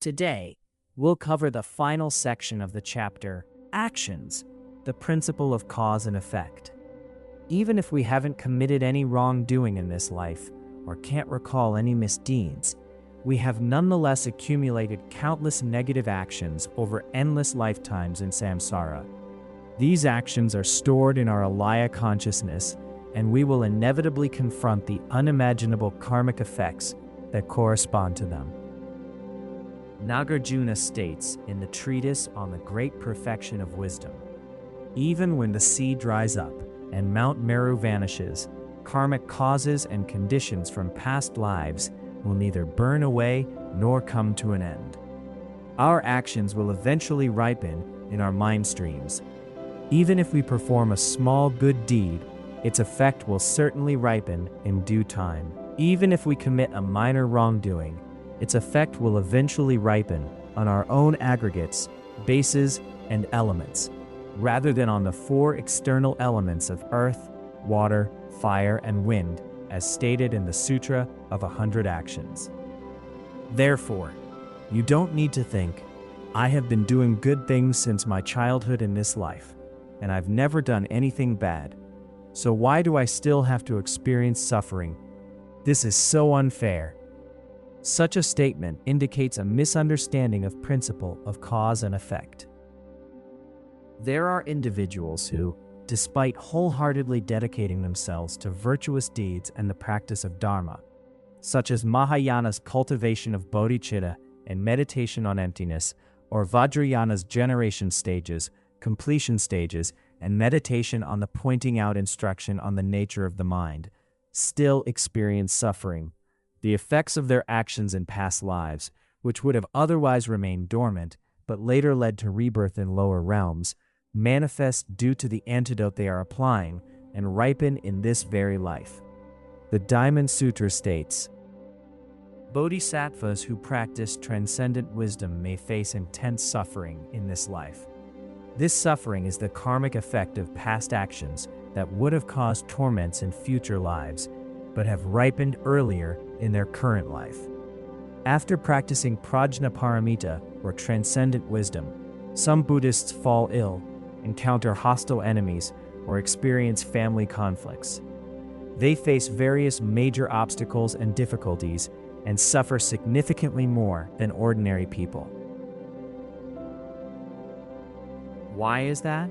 Today, we'll cover the final section of the chapter, Actions, the principle of cause and effect. Even if we haven't committed any wrongdoing in this life, or can't recall any misdeeds, we have nonetheless accumulated countless negative actions over endless lifetimes in samsara. These actions are stored in our alaya consciousness, and we will inevitably confront the unimaginable karmic effects that correspond to them. Nagarjuna states in the Treatise on the Great Perfection of Wisdom, even when the sea dries up and Mount Meru vanishes, karmic causes and conditions from past lives will neither burn away nor come to an end. Our actions will eventually ripen in our mind streams. Even if we perform a small good deed, its effect will certainly ripen in due time. Even if we commit a minor wrongdoing, its effect will eventually ripen on our own aggregates, bases, and elements, rather than on the four external elements of earth, water, fire, and wind, as stated in the Sutra of 100 Actions. Therefore, you don't need to think, I have been doing good things since my childhood in this life, and I've never done anything bad, so why do I still have to experience suffering? This is so unfair. Such a statement indicates a misunderstanding of principle of cause and effect. There are individuals who, despite wholeheartedly dedicating themselves to virtuous deeds and the practice of Dharma, such as Mahayana's cultivation of bodhicitta and meditation on emptiness, or Vajrayana's generation stages, completion stages, and meditation on the pointing out instruction on the nature of the mind, still experience suffering. The effects of their actions in past lives, which would have otherwise remained dormant, but later led to rebirth in lower realms, manifest due to the antidote they are applying and ripen in this very life. The Diamond Sutra states, Bodhisattvas who practice transcendent wisdom may face intense suffering in this life. This suffering is the karmic effect of past actions that would have caused torments in future lives, but have ripened earlier in their current life. After practicing prajnaparamita, or transcendent wisdom, some Buddhists fall ill, encounter hostile enemies, or experience family conflicts. They face various major obstacles and difficulties and suffer significantly more than ordinary people. Why is that?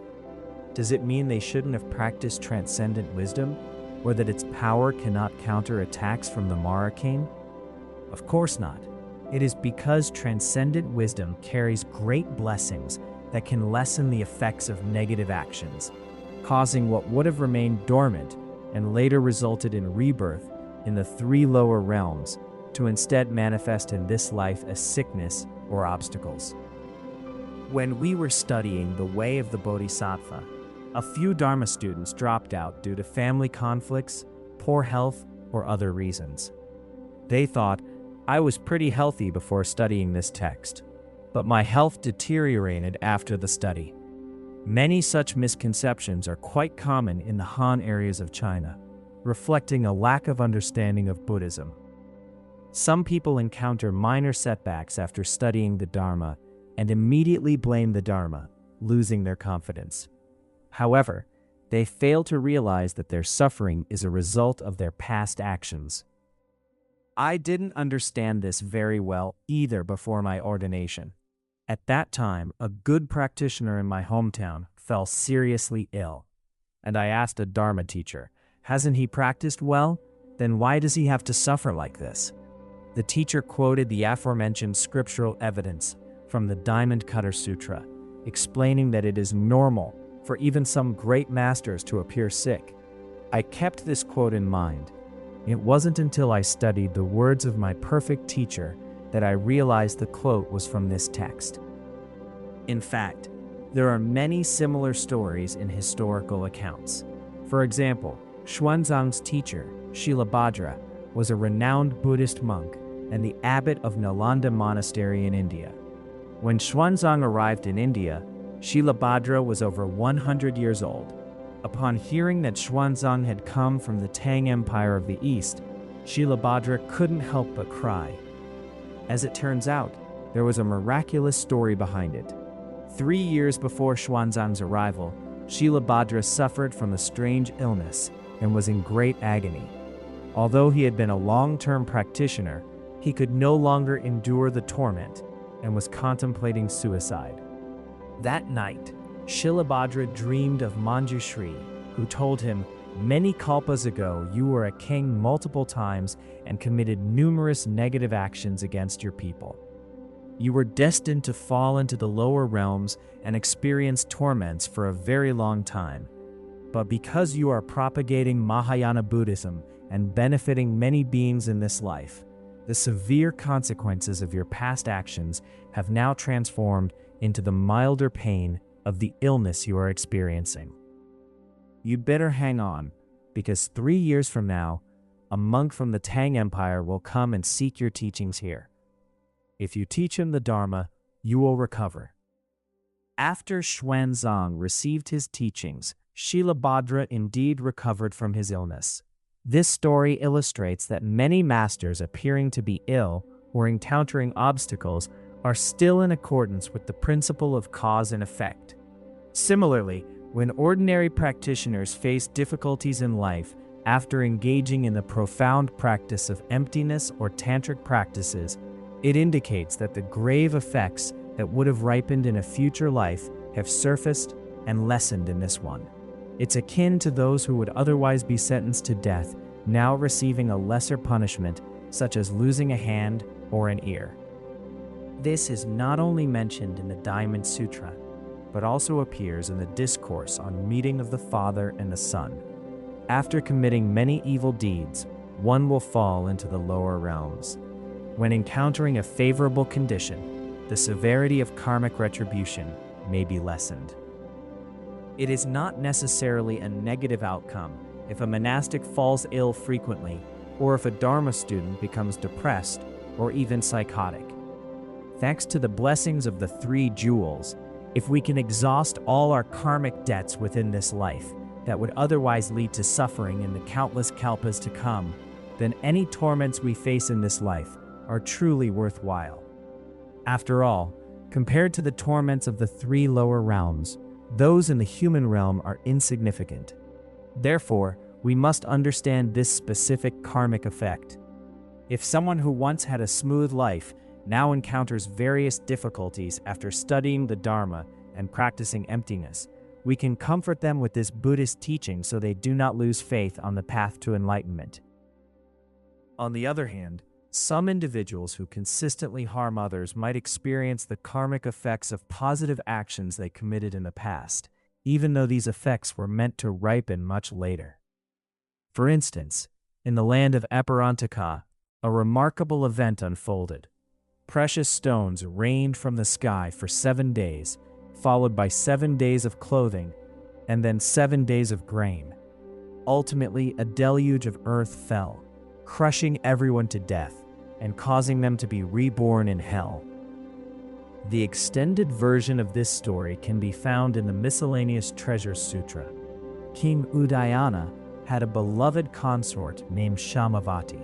Does it mean they shouldn't have practiced transcendent wisdom, or that its power cannot counter attacks from the Mara King? Of course not. It is because transcendent wisdom carries great blessings that can lessen the effects of negative actions, causing what would have remained dormant and later resulted in rebirth in the three lower realms to instead manifest in this life as sickness or obstacles. When we were studying the way of the Bodhisattva, a few Dharma students dropped out due to family conflicts, poor health, or other reasons. They thought, I was pretty healthy before studying this text, but my health deteriorated after the study. Many such misconceptions are quite common in the Han areas of China, reflecting a lack of understanding of Buddhism. Some people encounter minor setbacks after studying the Dharma and immediately blame the Dharma, losing their confidence. However, they fail to realize that their suffering is a result of their past actions. I didn't understand this very well either before my ordination. At that time, a good practitioner in my hometown fell seriously ill, and I asked a Dharma teacher, hasn't he practiced well? Then why does he have to suffer like this? The teacher quoted the aforementioned scriptural evidence from the Diamond Cutter Sutra, explaining that it is normal for even some great masters to appear sick. I kept this quote in mind. It wasn't until I studied the words of my perfect teacher that I realized the quote was from this text. In fact, there are many similar stories in historical accounts. For example, Xuanzang's teacher, Shilabhadra, was a renowned Buddhist monk and the abbot of Nalanda Monastery in India. When Xuanzang arrived in India, Shilabhadra was over 100 years old. Upon hearing that Xuanzang had come from the Tang Empire of the East, Shilabhadra couldn't help but cry. As it turns out, there was a miraculous story behind it. 3 years before Xuanzang's arrival, Shilabhadra suffered from a strange illness and was in great agony. Although he had been a long-term practitioner, he could no longer endure the torment and was contemplating suicide. That night, Shilabhadra dreamed of Manjushri, who told him, "Many kalpas ago, you were a king multiple times and committed numerous negative actions against your people. You were destined to fall into the lower realms and experience torments for a very long time. But because you are propagating Mahayana Buddhism and benefiting many beings in this life, the severe consequences of your past actions have now transformed into the milder pain of the illness you are experiencing. You'd better hang on, because 3 years from now, a monk from the Tang Empire will come and seek your teachings here. If you teach him the Dharma, you will recover." After Xuanzang received his teachings, Shilabhadra indeed recovered from his illness. This story illustrates that many masters appearing to be ill or encountering obstacles are still in accordance with the principle of cause and effect. Similarly, when ordinary practitioners face difficulties in life after engaging in the profound practice of emptiness or tantric practices, it indicates that the grave effects that would have ripened in a future life have surfaced and lessened in this one. It's akin to those who would otherwise be sentenced to death now receiving a lesser punishment, such as losing a hand or an ear. This is not only mentioned in the Diamond Sutra, but also appears in the discourse on meeting of the Father and the Son. After committing many evil deeds, one will fall into the lower realms. When encountering a favorable condition, the severity of karmic retribution may be lessened. It is not necessarily a negative outcome if a monastic falls ill frequently, or if a Dharma student becomes depressed or even psychotic. Thanks to the blessings of the 3 jewels, if we can exhaust all our karmic debts within this life that would otherwise lead to suffering in the countless kalpas to come, then any torments we face in this life are truly worthwhile. After all, compared to the torments of the 3 lower realms, those in the human realm are insignificant. Therefore, we must understand this specific karmic effect. If someone who once had a smooth life now encounters various difficulties after studying the Dharma and practicing emptiness, we can comfort them with this Buddhist teaching so they do not lose faith on the path to enlightenment. On the other hand, some individuals who consistently harm others might experience the karmic effects of positive actions they committed in the past, even though these effects were meant to ripen much later. For instance, in the land of Aparantaka, a remarkable event unfolded. Precious stones rained from the sky for 7 days, followed by 7 days of clothing, and then 7 days of grain. Ultimately, a deluge of earth fell, crushing everyone to death and causing them to be reborn in hell. The extended version of this story can be found in the Miscellaneous Treasures Sutra. King Udayana had a beloved consort named Shamavati.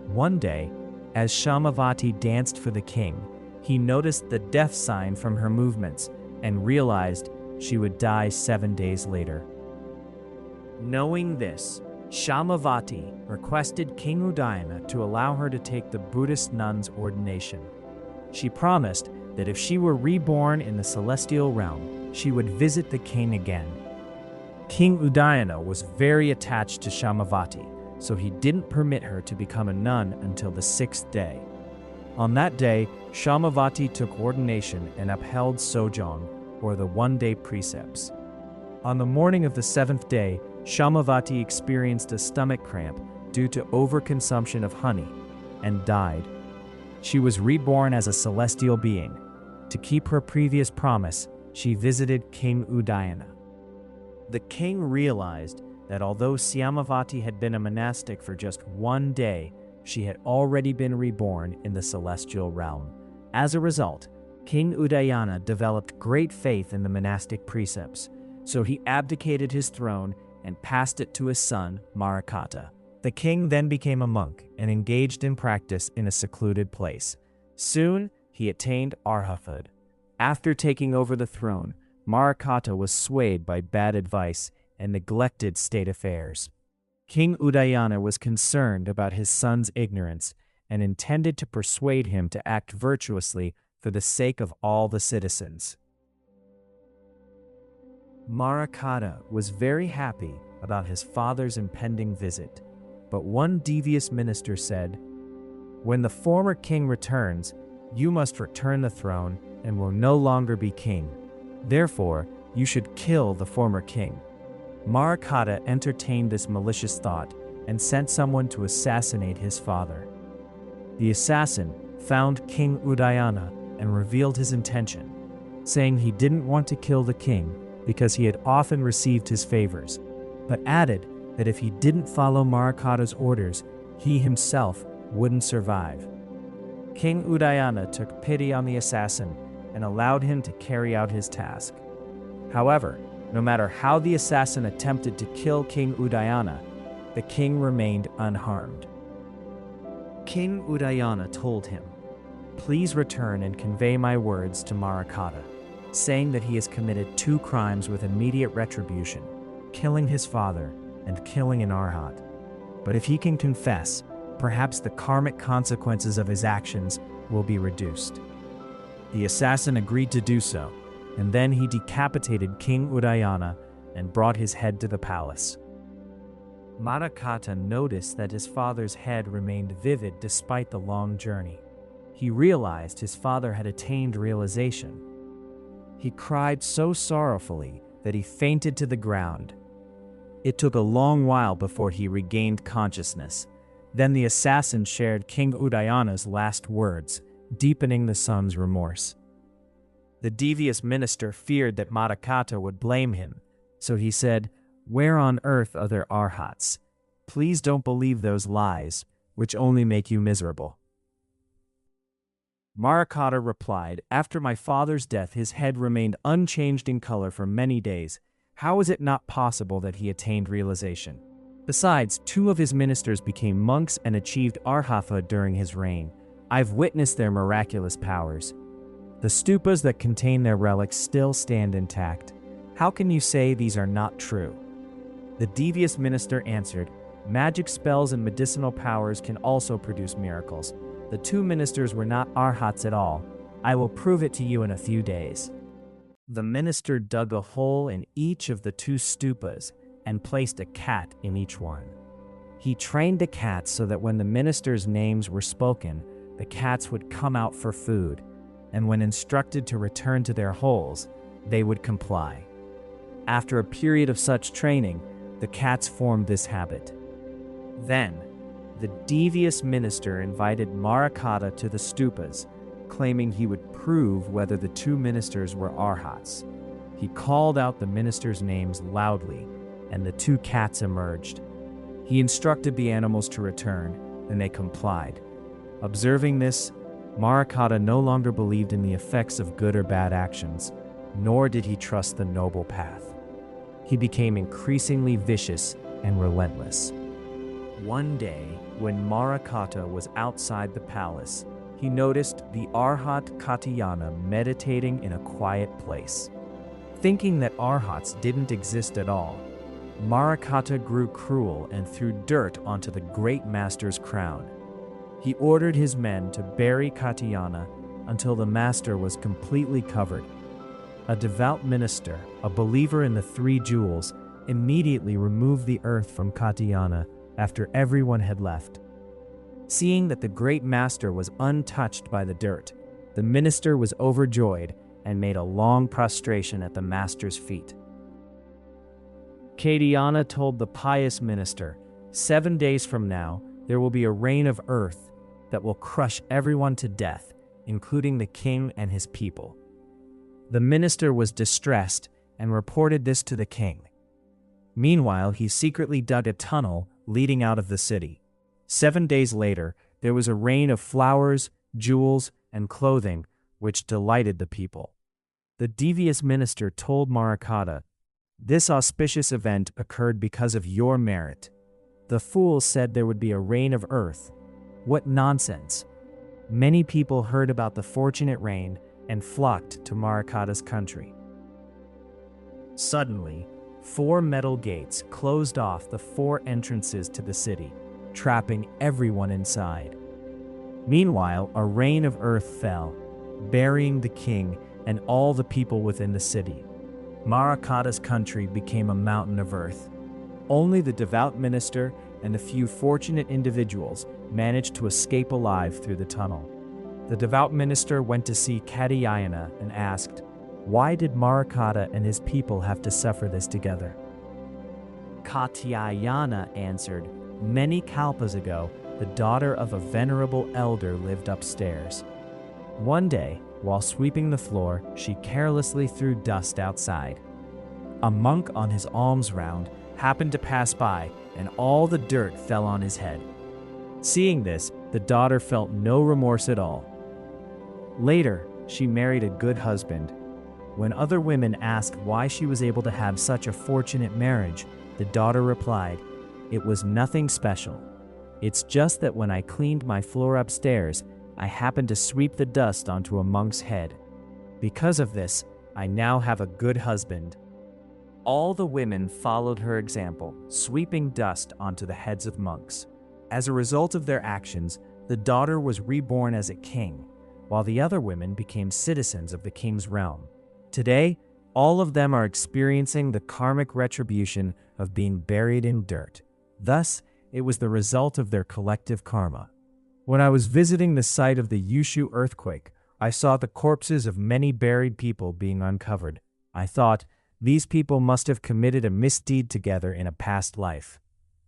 One day, as Shamavati danced for the king, he noticed the death sign from her movements and realized she would die 7 days later. Knowing this, Shamavati requested King Udayana to allow her to take the Buddhist nun's ordination. She promised that if she were reborn in the celestial realm, she would visit the king again. King Udayana was very attached to Shamavati, so he didn't permit her to become a nun until the 6th day. On that day, Shamavati took ordination and upheld Sojong, or the 1-day precepts. On the morning of the 7th day, Shamavati experienced a stomach cramp due to overconsumption of honey and died. She was reborn as a celestial being. To keep her previous promise, she visited King Udayana. The king realized that although Syamavati had been a monastic for just 1 day, she had already been reborn in the celestial realm. As a result, King Udayana developed great faith in the monastic precepts, so he abdicated his throne and passed it to his son, Marakata. The king then became a monk and engaged in practice in a secluded place. Soon, he attained arhathood. After taking over the throne, Marakata was swayed by bad advice and neglected state affairs. King Udayana was concerned about his son's ignorance and intended to persuade him to act virtuously for the sake of all the citizens. Marakata was very happy about his father's impending visit, but one devious minister said, "When the former king returns, you must return the throne and will no longer be king. Therefore, you should kill the former king." Marakata entertained this malicious thought and sent someone to assassinate his father. The assassin found King Udayana and revealed his intention, saying he didn't want to kill the king because he had often received his favors, but added that if he didn't follow Marakata's orders, he himself wouldn't survive. King Udayana took pity on the assassin and allowed him to carry out his task. However, no matter how the assassin attempted to kill King Udayana, the king remained unharmed. King Udayana told him, "Please return and convey my words to Marakata," saying that he has committed 2 crimes with immediate retribution, killing his father and killing an arhat. But if he can confess, perhaps the karmic consequences of his actions will be reduced. The assassin agreed to do so, and then he decapitated King Udayana and brought his head to the palace. Marakata noticed that his father's head remained vivid despite the long journey. He realized his father had attained realization. He cried so sorrowfully that he fainted to the ground. It took a long while before he regained consciousness. Then the assassin shared King Udayana's last words, deepening the son's remorse. The devious minister feared that Marakata would blame him, so he said, "Where on earth are there arhats? Please don't believe those lies, which only make you miserable." Marakata replied, "After my father's death, his head remained unchanged in color for many days. How is it not possible that he attained realization? Besides, 2 of his ministers became monks and achieved arhathood during his reign. I've witnessed their miraculous powers. The stupas that contain their relics still stand intact. How can you say these are not true?" The devious minister answered, "Magic spells and medicinal powers can also produce miracles. The 2 ministers were not arhats at all. I will prove it to you in a few days." The minister dug a hole in each of the 2 stupas and placed a cat in each one. He trained the cats so that when the ministers' names were spoken, the cats would come out for food, and when instructed to return to their holes, they would comply. After a period of such training, the cats formed this habit. Then, the devious minister invited Marakata to the stupas, claiming he would prove whether the 2 ministers were arhats. He called out the ministers' names loudly, and the 2 cats emerged. He instructed the animals to return, and they complied. Observing this, Marakata no longer believed in the effects of good or bad actions, nor did he trust the noble path. He became increasingly vicious and relentless. One day, when Marakata was outside the palace, he noticed the Arhat Katyayana meditating in a quiet place. Thinking that arhats didn't exist at all, Marakata grew cruel and threw dirt onto the great master's crown. He ordered his men to bury Katyayana until the master was completely covered. A devout minister, a believer in the 3 jewels, immediately removed the earth from Katyayana after everyone had left. Seeing that the great master was untouched by the dirt, the minister was overjoyed and made a long prostration at the master's feet. Katyayana told the pious minister, 7 days from now, there will be a rain of earth that will crush everyone to death, including the king and his people. The minister was distressed and reported this to the king. Meanwhile, he secretly dug a tunnel leading out of the city. 7 days later, there was a rain of flowers, jewels, and clothing, which delighted the people. The devious minister told Marakata, "This auspicious event occurred because of your merit. The fools said there would be a rain of earth. What nonsense! many people heard about the fortunate rain and flocked to Marakata's country. Suddenly, 4 metal gates closed off the 4 entrances to the city, trapping everyone inside. Meanwhile, a rain of earth fell, burying the king and all the people within the city. Marakata's country became a mountain of earth. Only the devout minister and the few fortunate individuals managed to escape alive through the tunnel. The devout minister went to see Katyayana and asked, "Why did Marakata and his people have to suffer this together?" Katyayana answered, "Many kalpas ago, the daughter of a venerable elder lived upstairs. One day, while sweeping the floor, she carelessly threw dust outside. A monk on his alms round happened to pass by, and all the dirt fell on his head. Seeing this, the daughter felt no remorse at all. Later, she married a good husband. When other women asked why she was able to have such a fortunate marriage, the daughter replied, 'It was nothing special. It's just that when I cleaned my floor upstairs, I happened to sweep the dust onto a monk's head. Because of this, I now have a good husband.' All the women followed her example, sweeping dust onto the heads of monks. As a result of their actions, the daughter was reborn as a king, while the other women became citizens of the king's realm. Today, all of them are experiencing the karmic retribution of being buried in dirt. Thus, it was the result of their collective karma. When I was visiting the site of the Yushu earthquake, I saw the corpses of many buried people being uncovered. I thought, these people must have committed a misdeed together in a past life.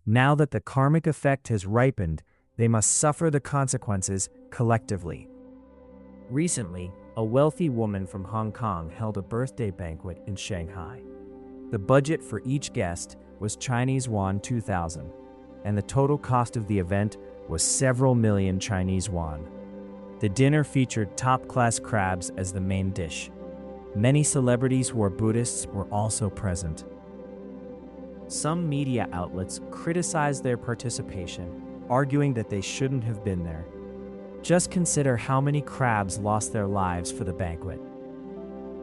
Now that the karmic effect has ripened, they must suffer the consequences collectively." Recently, a wealthy woman from Hong Kong held a birthday banquet in Shanghai. The budget for each guest was Chinese yuan 2,000, and the total cost of the event was several million Chinese yuan. The dinner featured top-class crabs as the main dish. Many celebrities who are Buddhists were also present. Some media outlets criticized their participation, arguing that they shouldn't have been there. Just consider how many crabs lost their lives for the banquet.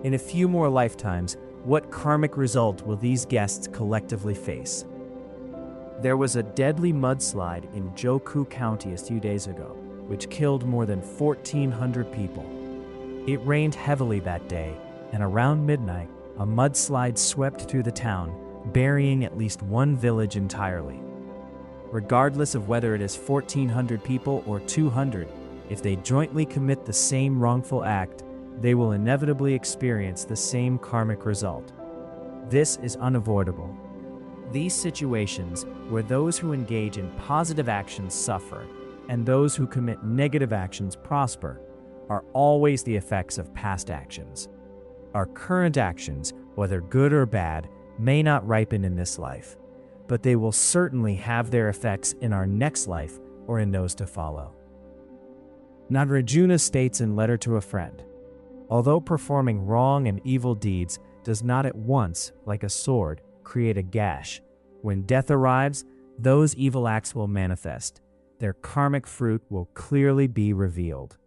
In a few more lifetimes, what karmic result will these guests collectively face? There was a deadly mudslide in Joku County a few days ago, which killed more than 1,400 people. It rained heavily that day, and around midnight, a mudslide swept through the town, burying at least one village entirely. Regardless of whether it is 1,400 people or 200, if they jointly commit the same wrongful act, they will inevitably experience the same karmic result. This is unavoidable. These situations, where those who engage in positive actions suffer and those who commit negative actions prosper, are always the effects of past actions. Our current actions, whether good or bad, may not ripen in this life, but they will certainly have their effects in our next life or in those to follow. Nagarjuna states in Letter to a Friend, "Although performing wrong and evil deeds does not at once, like a sword, create a gash, when death arrives, those evil acts will manifest. Their karmic fruit will clearly be revealed."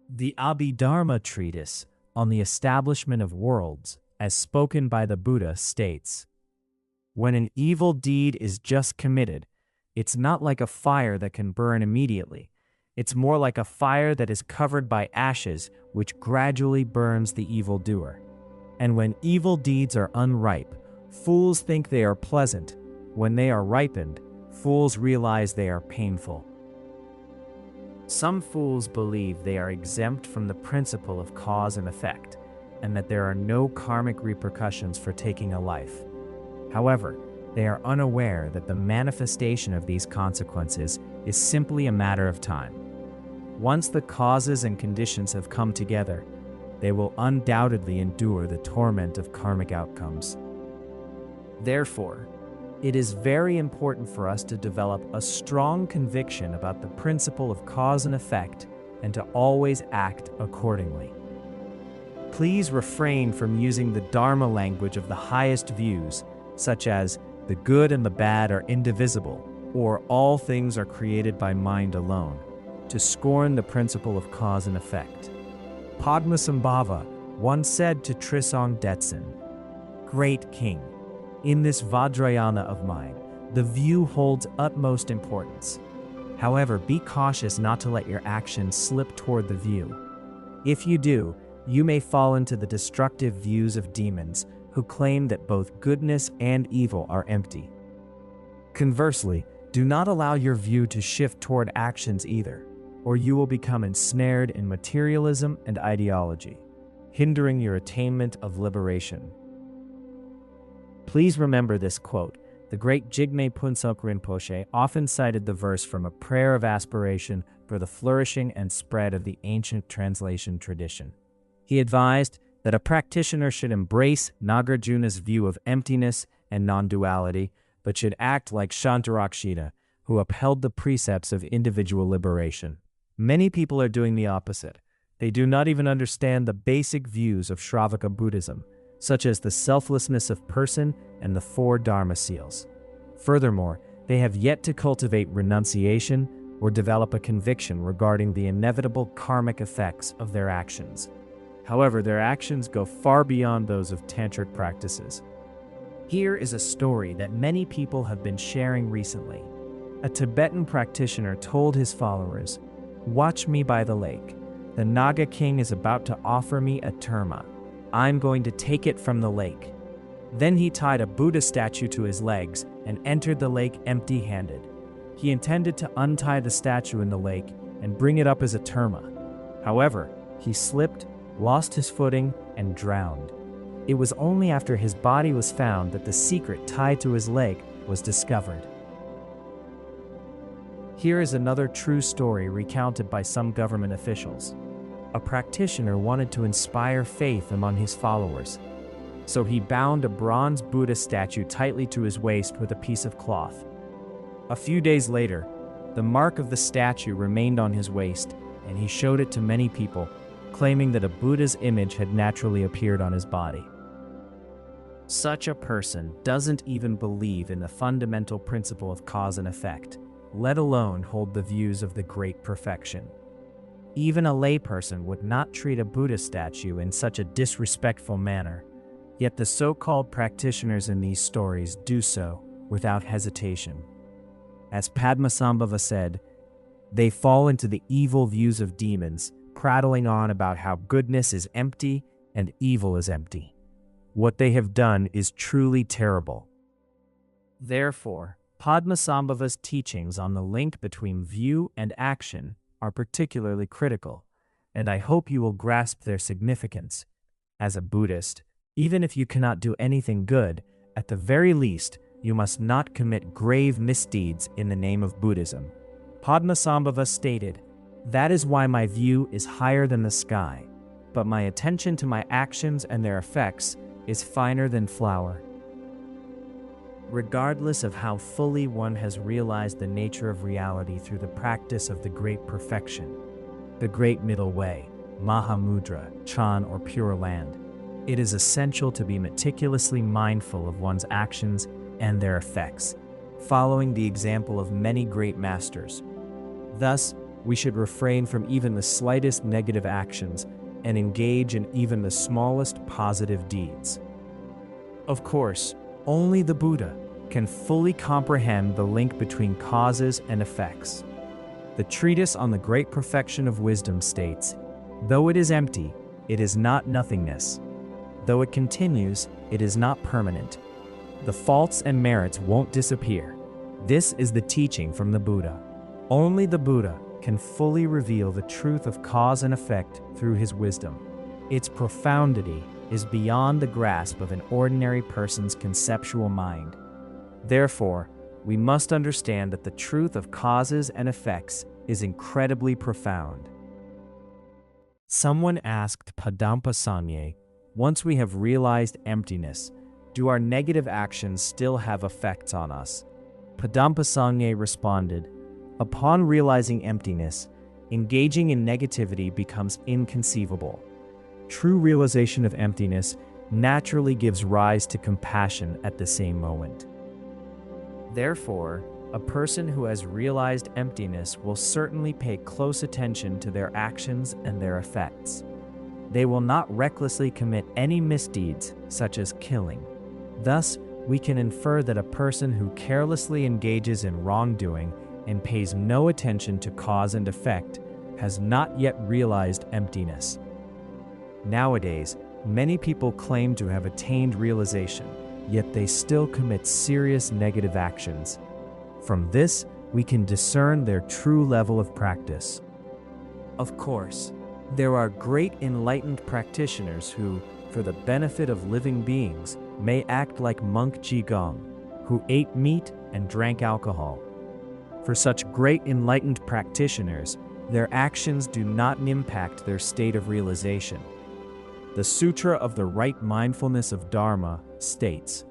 The Abhidharma Treatise on the Establishment of Worlds, as spoken by the Buddha, states, "When an evil deed is just committed, it's not like a fire that can burn immediately. It's more like a fire that is covered by ashes, which gradually burns the evildoer. And when evil deeds are unripe, fools think they are pleasant. When they are ripened, fools realize they are painful." Some fools believe they are exempt from the principle of cause and effect, and that there are no karmic repercussions for taking a life. However, they are unaware that the manifestation of these consequences is simply a matter of time. Once the causes and conditions have come together, they will undoubtedly endure the torment of karmic outcomes. Therefore, it is very important for us to develop a strong conviction about the principle of cause and effect and to always act accordingly. Please refrain from using the Dharma language of the highest views, such as the good and the bad are indivisible, or all things are created by mind alone. to scorn the principle of cause and effect. Padmasambhava once said to Trisong Detsen, "Great king, in this Vajrayana of mine, the view holds utmost importance. However, be cautious not to let your actions slip toward the view. If you do, you may fall into the destructive views of demons who claim that both goodness and evil are empty. Conversely, do not allow your view to shift toward actions either, or you will become ensnared in materialism and ideology, hindering your attainment of liberation." Please remember this quote. The great Jigme Punsok Rinpoche often cited the verse from a prayer of aspiration for the flourishing and spread of the ancient translation tradition. He advised that a practitioner should embrace Nagarjuna's view of emptiness and non-duality, but should act like Shantarakshita, who upheld the precepts of individual liberation. Many people are doing the opposite. They do not even understand the basic views of Shravaka Buddhism, such as the selflessness of person and the 4 Dharma seals. Furthermore, they have yet to cultivate renunciation or develop a conviction regarding the inevitable karmic effects of their actions. However, their actions go far beyond those of tantric practices. Here is a story that many people have been sharing recently. A Tibetan practitioner told his followers, "Watch me by the lake. The Naga king is about to offer me a terma. I'm going to take it from the lake." Then he tied a Buddha statue to his legs and entered the lake empty-handed. He intended to untie the statue in the lake and bring it up as a terma. However, he slipped, lost his footing, and drowned. It was only after his body was found that the secret tied to his leg was discovered. Here is another true story recounted by some government officials. A practitioner wanted to inspire faith among his followers, so he bound a bronze Buddha statue tightly to his waist with a piece of cloth. A few days later, the mark of the statue remained on his waist, and he showed it to many people, claiming that a Buddha's image had naturally appeared on his body. Such a person doesn't even believe in the fundamental principle of cause and effect, let alone hold the views of the great perfection. Even a layperson would not treat a Buddha statue in such a disrespectful manner, yet the so-called practitioners in these stories do so without hesitation. As Padmasambhava said, they fall into the evil views of demons, prattling on about how goodness is empty and evil is empty. What they have done is truly terrible. Therefore, Padmasambhava's teachings on the link between view and action are particularly critical, and I hope you will grasp their significance. As a Buddhist, even if you cannot do anything good, at the very least, you must not commit grave misdeeds in the name of Buddhism. Padmasambhava stated, "That is why my view is higher than the sky, but my attention to my actions and their effects is finer than flour." Regardless of how fully one has realized the nature of reality through the practice of the great perfection, the great middle way, Mahamudra, Chan, or Pure Land, it is essential to be meticulously mindful of one's actions and their effects, following the example of many great masters. Thus, we should refrain from even the slightest negative actions and engage in even the smallest positive deeds. Of course, only the Buddha can fully comprehend the link between causes and effects. The Treatise on the Great Perfection of Wisdom states, "Though it is empty, it is not nothingness. Though it continues, it is not permanent. The faults and merits won't disappear." This is the teaching from the Buddha. Only the Buddha can fully reveal the truth of cause and effect through his wisdom. Its profundity is beyond the grasp of an ordinary person's conceptual mind. Therefore, we must understand that the truth of causes and effects is incredibly profound. Someone asked Padampa Sanye, "Once we have realized emptiness, do our negative actions still have effects on us?" Padampa Sanye responded, "Upon realizing emptiness, engaging in negativity becomes inconceivable. True realization of emptiness naturally gives rise to compassion at the same moment. Therefore, A person who has realized emptiness will certainly pay close attention to their actions and their effects. They will not recklessly commit any misdeeds, such as killing. Thus, we can infer that a person who carelessly engages in wrongdoing and pays no attention to cause and effect has not yet realized emptiness. Nowadays, many people claim to have attained realization, yet they still commit serious negative actions. From this, we can discern their true level of practice. Of course, there are great enlightened practitioners who, for the benefit of living beings, may act like monk Qigong, who ate meat and drank alcohol. For such great enlightened practitioners, their actions do not impact their state of realization. The Sutra of the Right Mindfulness of Dharma states,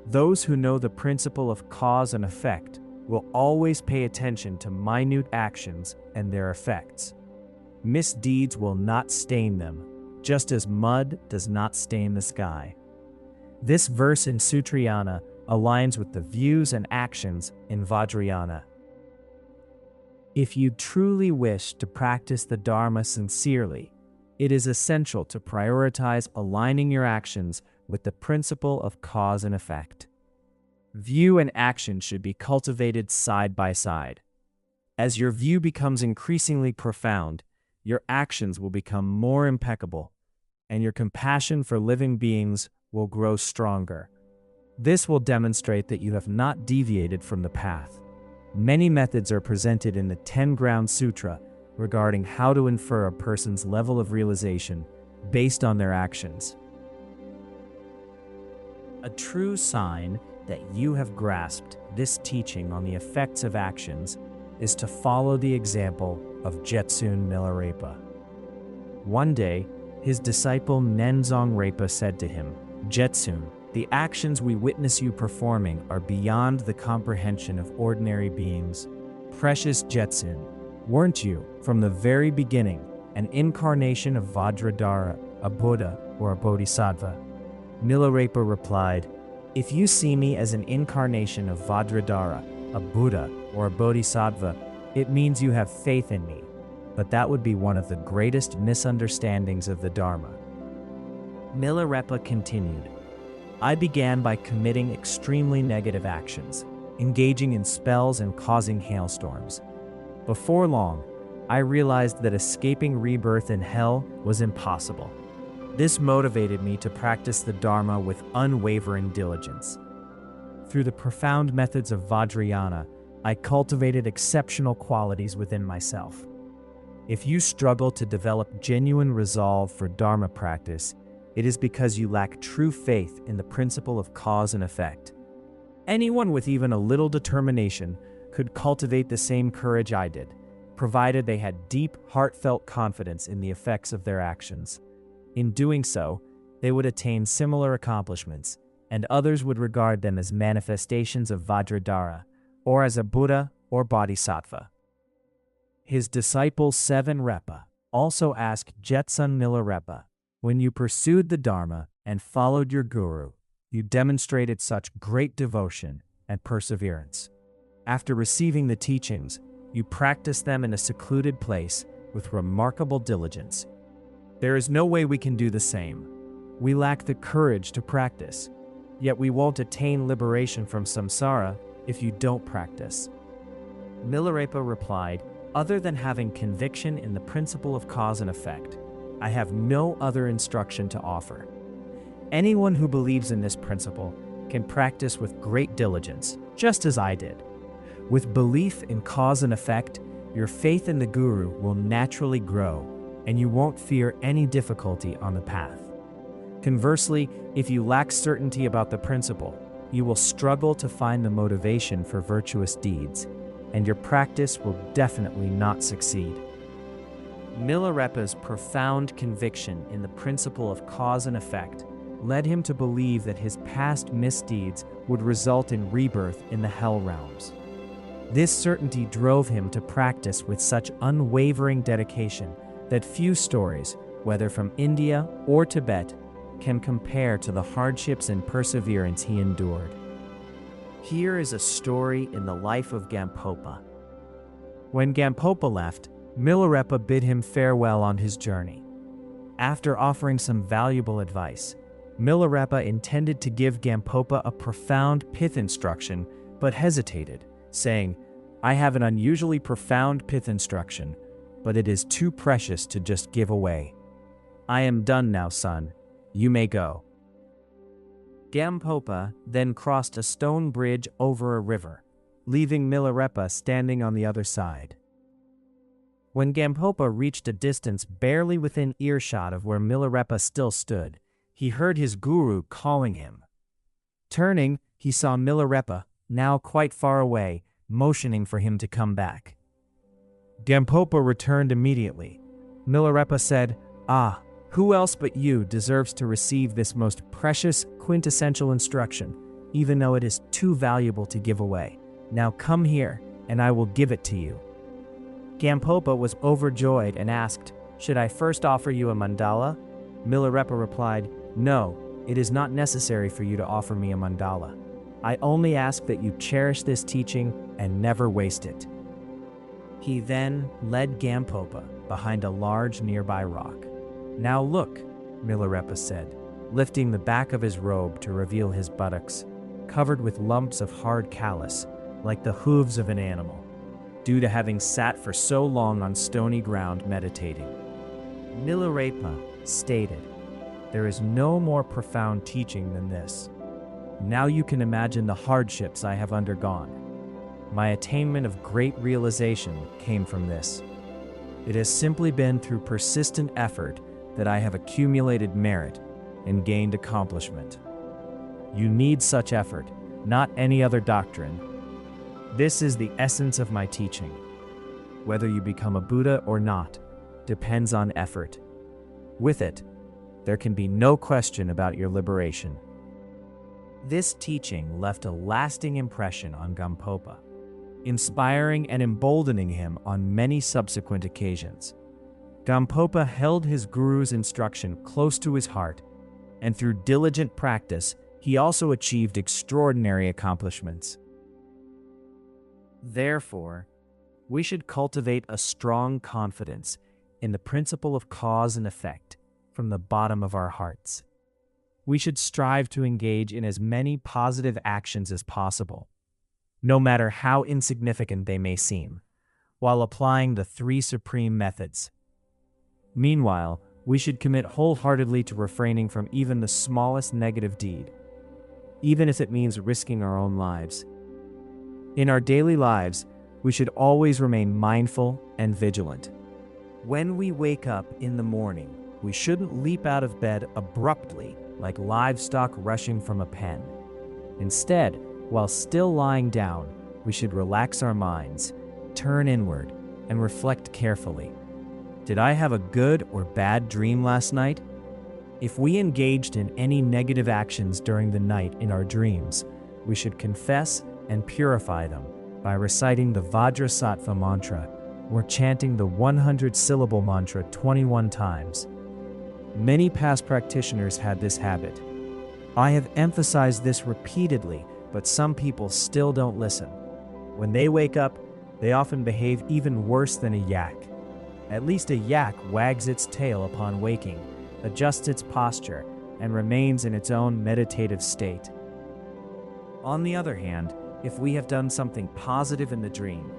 "Those who know the principle of cause and effect will always pay attention to minute actions and their effects. Misdeeds will not stain them, just as mud does not stain the sky." This verse in Sutrayana aligns with the views and actions in Vajrayana. If you truly wish to practice the Dharma sincerely, it is essential to prioritize aligning your actions with the principle of cause and effect. View and action should be cultivated side by side. As your view becomes increasingly profound, your actions will become more impeccable, and your compassion for living beings will grow stronger. This will demonstrate that you have not deviated from the path. Many methods are presented in the 10 Ground Sutra regarding how to infer a person's level of realization based on their actions. A true sign that you have grasped this teaching on the effects of actions is to follow the example of Jetsun Milarepa. One day, his disciple Nenzong Repa said to him, "Jetsun, the actions we witness you performing are beyond the comprehension of ordinary beings. Precious Jetsun, weren't you, from the very beginning, an incarnation of Vajradhara, a Buddha, or a Bodhisattva?" Milarepa replied, "If you see me as an incarnation of Vajradhara, a Buddha, or a Bodhisattva, it means you have faith in me, but that would be one of the greatest misunderstandings of the Dharma." Milarepa continued, "I began by committing extremely negative actions, engaging in spells and causing hailstorms. Before long, I realized that escaping rebirth in hell was impossible. This motivated me to practice the Dharma with unwavering diligence. Through the profound methods of Vajrayana, I cultivated exceptional qualities within myself. If you struggle to develop genuine resolve for Dharma practice, it is because you lack true faith in the principle of cause and effect. Anyone with even a little determination could cultivate the same courage I did, provided they had deep, heartfelt confidence in the effects of their actions. In doing so, they would attain similar accomplishments, and others would regard them as manifestations of Vajradhara, or as a Buddha or Bodhisattva." His disciple Seven Repa also asked Jetsun Milarepa, "When you pursued the Dharma and followed your guru, you demonstrated such great devotion and perseverance. After receiving the teachings, you practiced them in a secluded place with remarkable diligence. There is no way we can do the same. We lack the courage to practice, yet we won't attain liberation from samsara if you don't practice." Milarepa replied, "Other than having conviction in the principle of cause and effect, I have no other instruction to offer. Anyone who believes in this principle can practice with great diligence, just as I did. With belief in cause and effect, your faith in the Guru will naturally grow, and you won't fear any difficulty on the path. Conversely, if you lack certainty about the principle, you will struggle to find the motivation for virtuous deeds, and your practice will definitely not succeed." Milarepa's profound conviction in the principle of cause and effect led him to believe that his past misdeeds would result in rebirth in the hell realms. This certainty drove him to practice with such unwavering dedication that few stories, whether from India or Tibet, can compare to the hardships and perseverance he endured. Here is a story in the life of Gampopa. When Gampopa left, Milarepa bid him farewell on his journey. After offering some valuable advice, Milarepa intended to give Gampopa a profound pith instruction, but hesitated, saying, "I have an unusually profound pith instruction, but it is too precious to just give away. I am done now, son. You may go." Gampopa then crossed a stone bridge over a river, leaving Milarepa standing on the other side. When Gampopa reached a distance barely within earshot of where Milarepa still stood, he heard his guru calling him. Turning, he saw Milarepa, now quite far away, motioning for him to come back. Gampopa returned immediately. Milarepa said, "Ah, who else but you deserves to receive this most precious, quintessential instruction, even though it is too valuable to give away? Now come here, and I will give it to you." Gampopa was overjoyed and asked, "Should I first offer you a mandala?" Milarepa replied, "No, it is not necessary for you to offer me a mandala. I only ask that you cherish this teaching and never waste it." He then led Gampopa behind a large nearby rock. "Now look," Milarepa said, lifting the back of his robe to reveal his buttocks, covered with lumps of hard callus, like the hooves of an animal, due to having sat for so long on stony ground meditating. Milarepa stated, "There is no more profound teaching than this. Now you can imagine the hardships I have undergone. My attainment of great realization came from this. It has simply been through persistent effort that I have accumulated merit and gained accomplishment. You need such effort, not any other doctrine. This is the essence of my teaching. Whether you become a Buddha or not depends on effort. With it, there can be no question about your liberation." This teaching left a lasting impression on Gampopa, inspiring and emboldening him on many subsequent occasions. Gampopa held his guru's instruction close to his heart, and through diligent practice, he also achieved extraordinary accomplishments. Therefore, we should cultivate a strong confidence in the principle of cause and effect from the bottom of our hearts. We should strive to engage in as many positive actions as possible, no matter how insignificant they may seem, while applying the three supreme methods. Meanwhile, we should commit wholeheartedly to refraining from even the smallest negative deed, even if it means risking our own lives. In our daily lives, we should always remain mindful and vigilant. When we wake up in the morning, we shouldn't leap out of bed abruptly like livestock rushing from a pen. Instead, while still lying down, we should relax our minds, turn inward, and reflect carefully. Did I have a good or bad dream last night? If we engaged in any negative actions during the night in our dreams, we should confess and purify them by reciting the Vajrasattva mantra or chanting the 100-syllable mantra 21 times. Many past practitioners had this habit. I have emphasized this repeatedly, but some people still don't listen. When they wake up, they often behave even worse than a yak. At least a yak wags its tail upon waking, adjusts its posture, and remains in its own meditative state. On the other hand, if we have done something positive in the dream,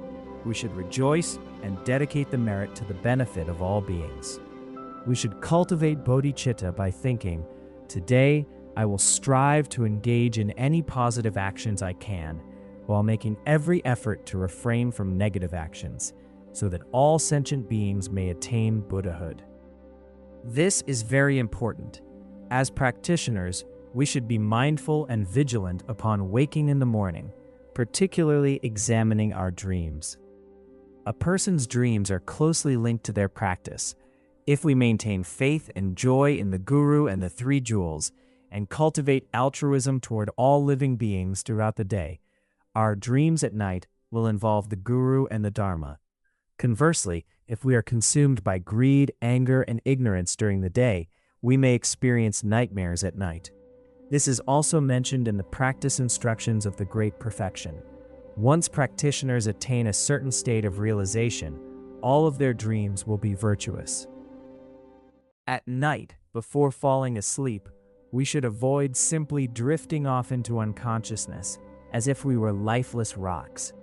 we should rejoice and dedicate the merit to the benefit of all beings. We should cultivate bodhicitta by thinking, "Today, I will strive to engage in any positive actions I can, while making every effort to refrain from negative actions, so that all sentient beings may attain Buddhahood." This is very important. As practitioners, we should be mindful and vigilant upon waking in the morning, particularly examining our dreams. A person's dreams are closely linked to their practice. If we maintain faith and joy in the Guru and the Three Jewels, and cultivate altruism toward all living beings throughout the day, our dreams at night will involve the Guru and the Dharma. Conversely, if we are consumed by greed, anger, and ignorance during the day, we may experience nightmares at night. This is also mentioned in the practice instructions of the Great Perfection. Once practitioners attain a certain state of realization, all of their dreams will be virtuous. At night, before falling asleep, we should avoid simply drifting off into unconsciousness, as if we were lifeless rocks.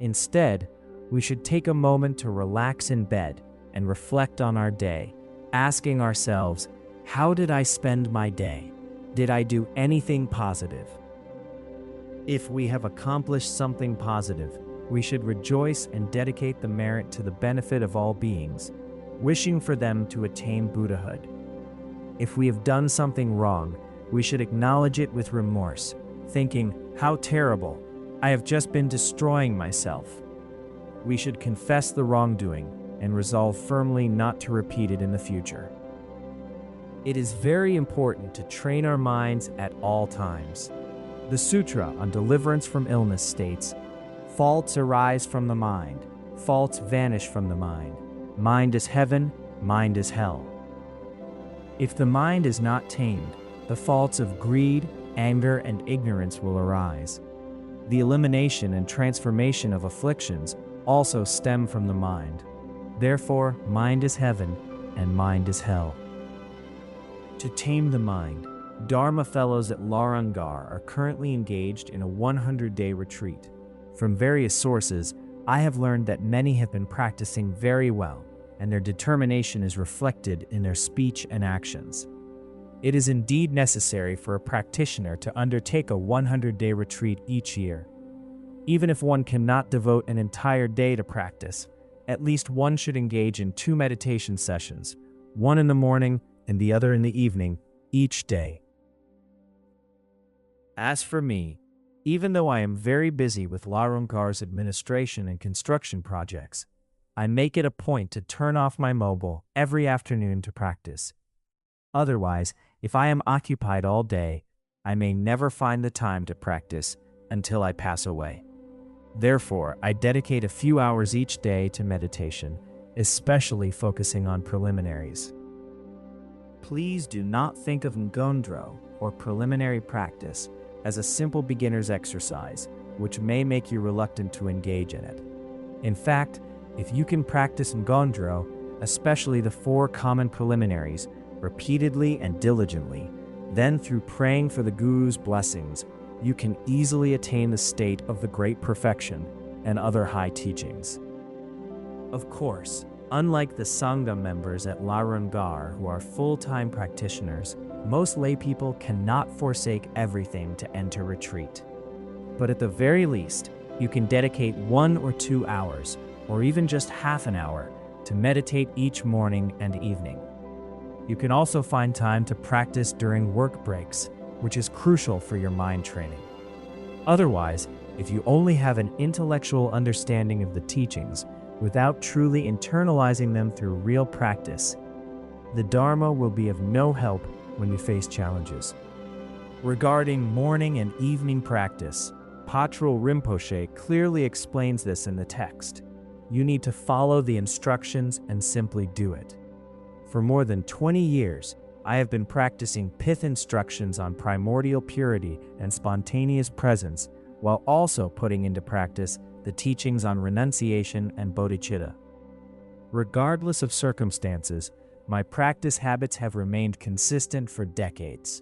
Instead, we should take a moment to relax in bed and reflect on our day, asking ourselves, how did I spend my day? Did I do anything positive? If we have accomplished something positive, we should rejoice and dedicate the merit to the benefit of all beings, wishing for them to attain Buddhahood. If we have done something wrong, we should acknowledge it with remorse, thinking, how terrible, I have just been destroying myself. We should confess the wrongdoing and resolve firmly not to repeat it in the future. It is very important to train our minds at all times. The Sutra on Deliverance from Illness states, faults arise from the mind, faults vanish from the mind. Mind is heaven, mind is hell. If the mind is not tamed, the faults of greed, anger, and ignorance will arise. The elimination and transformation of afflictions also stem from the mind. Therefore, mind is heaven and mind is hell. To tame the mind, Dharma fellows at Larangar are currently engaged in a 100-day retreat. From various sources, I have learned that many have been practicing very well, and their determination is reflected in their speech and actions. It is indeed necessary for a practitioner to undertake a 100-day retreat each year. Even if one cannot devote an entire day to practice, at least one should engage in 2 meditation sessions, one in the morning and the other in the evening, each day. As for me, even though I am very busy with Larangar's administration and construction projects, I make it a point to turn off my mobile every afternoon to practice. Otherwise, if I am occupied all day, I may never find the time to practice until I pass away. Therefore, I dedicate a few hours each day to meditation, especially focusing on preliminaries. Please do not think of ngondro, or preliminary practice, as a simple beginner's exercise, which may make you reluctant to engage in it. In fact, if you can practice ngondro, especially the 4 common preliminaries, repeatedly and diligently, then through praying for the Guru's blessings, you can easily attain the state of the Great Perfection and other high teachings. Of course, unlike the Sangha members at Larangar who are full-time practitioners, most laypeople cannot forsake everything to enter retreat. But at the very least, you can dedicate 1 or 2 hours, or even just half an hour, to meditate each morning and evening. You can also find time to practice during work breaks, which is crucial for your mind training. Otherwise, if you only have an intellectual understanding of the teachings without truly internalizing them through real practice, the Dharma will be of no help when you face challenges. Regarding morning and evening practice, Patrul Rinpoche clearly explains this in the text. You need to follow the instructions and simply do it. For more than 20 years, I have been practicing pith instructions on primordial purity and spontaneous presence, while also putting into practice the teachings on renunciation and bodhicitta. Regardless of circumstances, my practice habits have remained consistent for decades.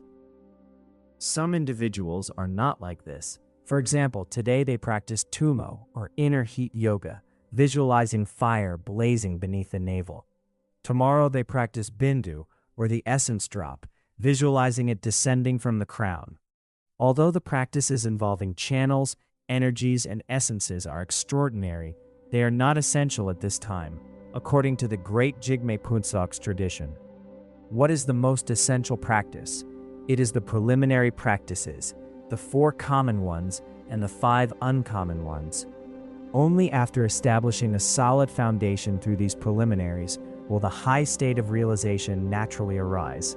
Some individuals are not like this. For example, today they practice tumo, or inner heat yoga, visualizing fire blazing beneath the navel. Tomorrow they practice bindu, or the essence drop, visualizing it descending from the crown. Although the practices involving channels, energies, and essences are extraordinary, they are not essential at this time, according to the great Jigme Punsok's tradition. What is the most essential practice? It is the preliminary practices, the 4 common ones and the 5 uncommon ones. Only after establishing a solid foundation through these preliminaries will the high state of realization naturally arise.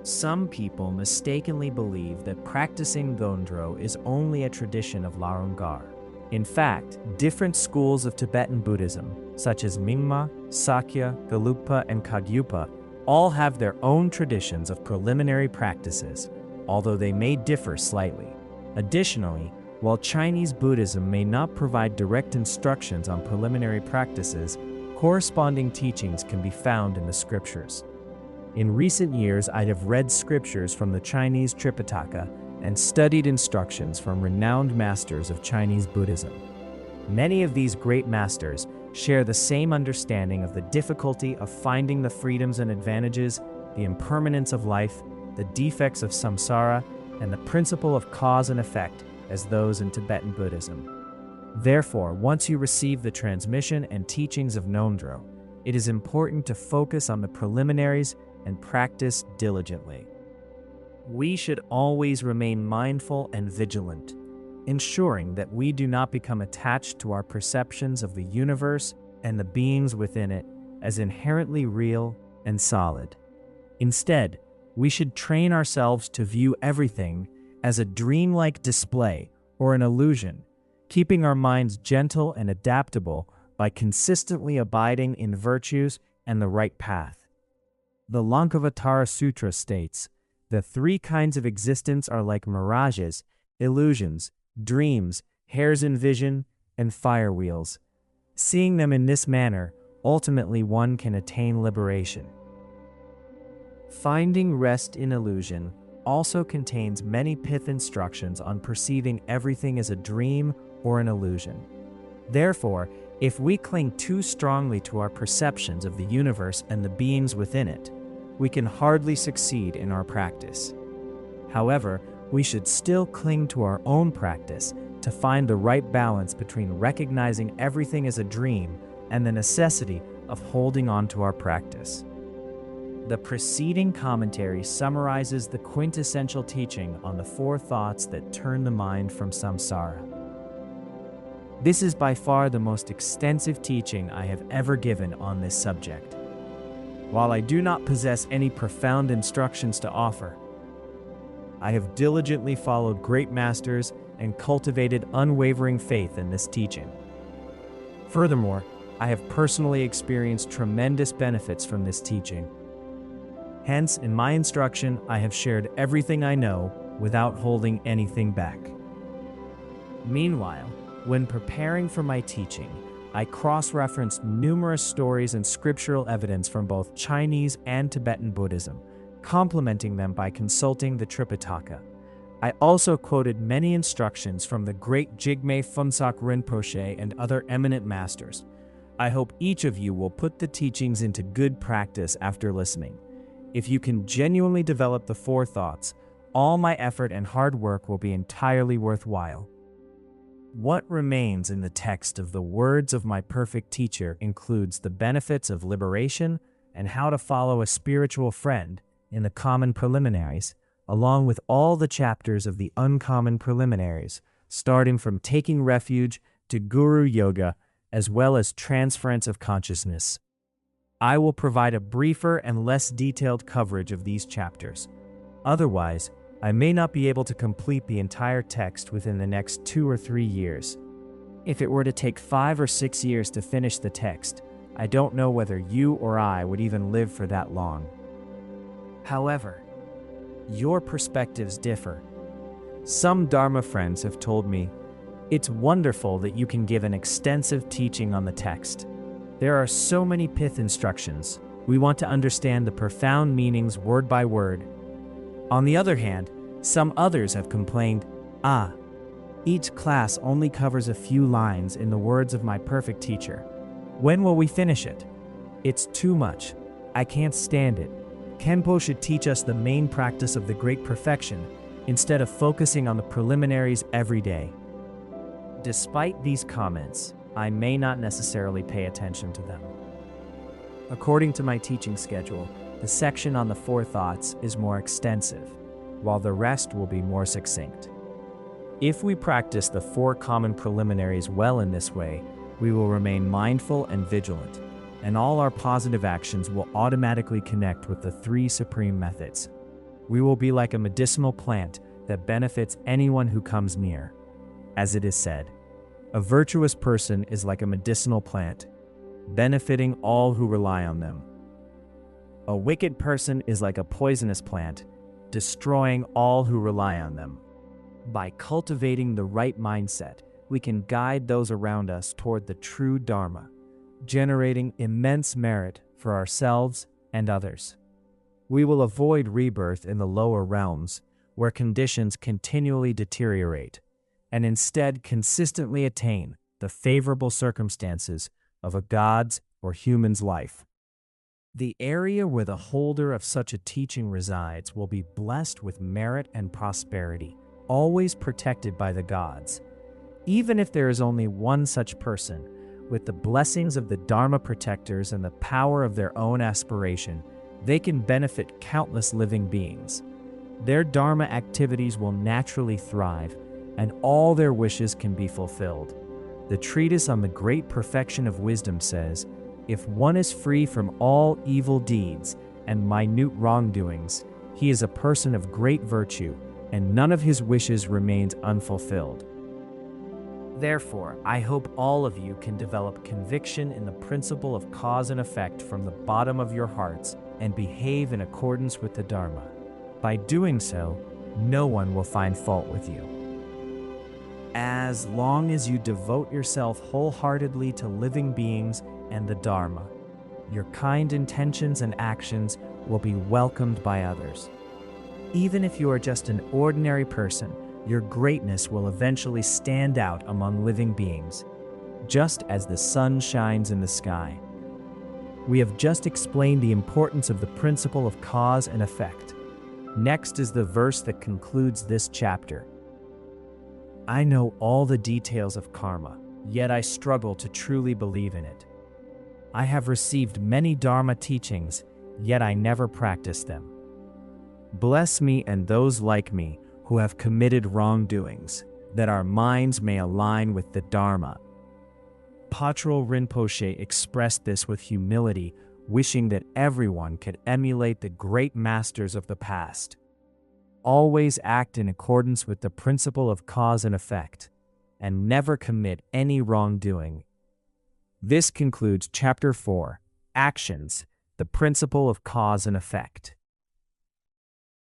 Some people mistakenly believe that practicing ngondro is only a tradition of Larangar. In fact, different schools of Tibetan Buddhism, such as Nyingma, Sakya, Gelugpa, and Kagyupa, all have their own traditions of preliminary practices, although they may differ slightly. Additionally, while Chinese Buddhism may not provide direct instructions on preliminary practices, corresponding teachings can be found in the scriptures. In recent years, I have read scriptures from the Chinese Tripitaka and studied instructions from renowned masters of Chinese Buddhism. Many of these great masters share the same understanding of the difficulty of finding the freedoms and advantages, the impermanence of life, the defects of samsara, and the principle of cause and effect as those in Tibetan Buddhism. Therefore, once you receive the transmission and teachings of Ngöndro, it is important to focus on the preliminaries and practice diligently. We should always remain mindful and vigilant, ensuring that we do not become attached to our perceptions of the universe and the beings within it as inherently real and solid. Instead, we should train ourselves to view everything as a dreamlike display or an illusion, keeping our minds gentle and adaptable by consistently abiding in virtues and the right path. The Lankavatara Sutra states, "The three kinds of existence are like mirages, illusions, dreams, hares in vision, and fire wheels. Seeing them in this manner, ultimately one can attain liberation." Finding Rest in Illusion also contains many pith instructions on perceiving everything as a dream or an illusion. Therefore, if we cling too strongly to our perceptions of the universe and the beings within it, we can hardly succeed in our practice. However, we should still cling to our own practice to find the right balance between recognizing everything as a dream and the necessity of holding on to our practice. The preceding commentary summarizes the quintessential teaching on the four thoughts that turn the mind from samsara. This is by far the most extensive teaching I have ever given on this subject. While I do not possess any profound instructions to offer, I have diligently followed great masters and cultivated unwavering faith in this teaching. Furthermore, I have personally experienced tremendous benefits from this teaching. Hence, in my instruction, I have shared everything I know without holding anything back. Meanwhile, when preparing for my teaching, I cross-referenced numerous stories and scriptural evidence from both Chinese and Tibetan Buddhism, complementing them by consulting the Tripitaka. I also quoted many instructions from the great Jigme Phunsak Rinpoche and other eminent masters. I hope each of you will put the teachings into good practice after listening. If you can genuinely develop the four thoughts, all my effort and hard work will be entirely worthwhile. What remains in the text of the words of my perfect teacher includes the benefits of liberation and how to follow a spiritual friend in the common preliminaries, along with all the chapters of the uncommon preliminaries, starting from taking refuge to guru yoga, as well as transference of consciousness. I will provide a briefer and less detailed coverage of these chapters. Otherwise, I may not be able to complete the entire text within the next 2 or 3 years. If it were to take 5 or 6 years to finish the text, I don't know whether you or I would even live for that long. However, your perspectives differ. Some Dharma friends have told me, "It's wonderful that you can give an extensive teaching on the text. There are so many pith instructions. We want to understand the profound meanings word by word." On the other hand, some others have complained, each class only covers a few lines in the words of my perfect teacher. When will we finish it? It's too much. I can't stand it. Khenpo should teach us the main practice of the great perfection instead of focusing on the preliminaries every day. Despite these comments, I may not necessarily pay attention to them. According to my teaching schedule, the section on the four thoughts is more extensive, while the rest will be more succinct. If we practice the four common preliminaries well in this way, we will remain mindful and vigilant, and all our positive actions will automatically connect with the three supreme methods. We will be like a medicinal plant that benefits anyone who comes near. As it is said, a virtuous person is like a medicinal plant, benefiting all who rely on them. A wicked person is like a poisonous plant, destroying all who rely on them. By cultivating the right mindset, we can guide those around us toward the true Dharma, generating immense merit for ourselves and others. We will avoid rebirth in the lower realms, where conditions continually deteriorate, and instead consistently attain the favorable circumstances of a god's or human's life. The area where the holder of such a teaching resides will be blessed with merit and prosperity, always protected by the gods. Even if there is only one such person, with the blessings of the Dharma protectors and the power of their own aspiration, they can benefit countless living beings. Their Dharma activities will naturally thrive, and all their wishes can be fulfilled. The Treatise on the Great Perfection of Wisdom says, "If one is free from all evil deeds and minute wrongdoings, he is a person of great virtue, and none of his wishes remains unfulfilled." Therefore, I hope all of you can develop conviction in the principle of cause and effect from the bottom of your hearts and behave in accordance with the Dharma. By doing so, no one will find fault with you. As long as you devote yourself wholeheartedly to living beings and the Dharma, your kind intentions and actions will be welcomed by others. Even if you are just an ordinary person, your greatness will eventually stand out among living beings, just as the sun shines in the sky. We have just explained the importance of the principle of cause and effect. Next is the verse that concludes this chapter. I know all the details of karma, yet I struggle to truly believe in it. I have received many Dharma teachings, yet I never practice them. Bless me and those like me who have committed wrongdoings, that our minds may align with the Dharma. Patrul Rinpoche expressed this with humility, wishing that everyone could emulate the great masters of the past. Always act in accordance with the principle of cause and effect, and never commit any wrongdoing. This concludes Chapter 4, Actions, the Principle of Cause and Effect.